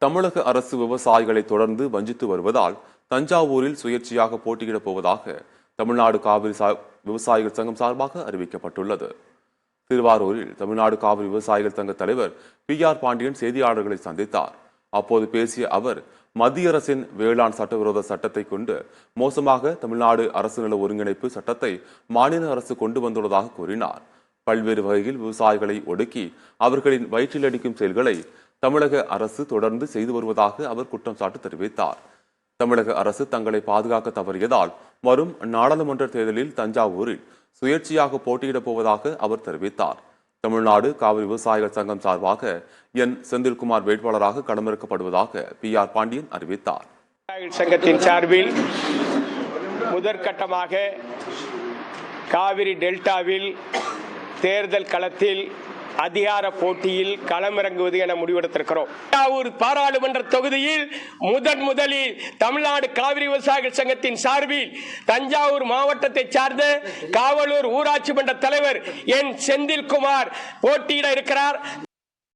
தமிழக அரசு விவசாயிகளை தொடர்ந்து வஞ்சித்து வருவதால் தஞ்சாவூரில் சுயேட்சையாக போட்டியிடப் போவதாக தமிழ்நாடு காவிரி விவசாயிகள் சங்கம் சார்பாக அறிவிக்கப்பட்டுள்ளது. திருவாரூரில் தமிழ்நாடு காவிரி விவசாயிகள் சங்க தலைவர் PR பாண்டியன் செய்தியாளர்களை சந்தித்தார். அப்போது பேசிய அவர், மத்திய அரசின் வேளாண் சட்டவிரோத சட்டத்தை கொண்டு மோசமாக தமிழ்நாடு அரசு நல ஒருங்கிணைப்பு சட்டத்தை மாநில அரசு கொண்டு வந்துள்ளதாக கூறினார். பல்வேறு வகையில் விவசாயிகளை ஒடுக்கி அவர்களின் வயிற்றில் அடிக்கும் செயல்களை தமிழக அரசு தொடர்ந்து செய்து வருவதாக அவர் குற்றம் சாட்டு தெரிவித்தார். தமிழக அரசு தங்களை பாதுகாக்க தவறியதால் வரும் நாடாளுமன்ற தேர்தலில் தஞ்சாவூரில் சுயேட்சையாக போட்டியிடப் போவதாக அவர் தெரிவித்தார். தமிழ்நாடு காவிரி விவசாயிகள் சங்கம் சார்பாக செந்தில்குமார் வேட்பாளராக களமிறக்கப்படுவதாக PR பாண்டியன் அறிவித்தார். சங்கத்தின் சார்பில் முதற்கட்டமாக காவிரி டெல்டாவில் தேர்தல் களத்தில் அதிகார போட்டியில் களமிறங்குவது என முடிவெடுத்திருக்கிறோம். தஞ்சாவூர் பாராளுமன்ற தொகுதியில் முதலில் தமிழ்நாடு காவிரி விவசாயிகள் சங்கத்தின் சார்பில் தஞ்சாவூர் மாவட்டத்தை சார்ந்த காவலூர் ஊராட்சி மன்ற தலைவர் செந்தில்குமார் போட்டியிட இருக்கிறார்.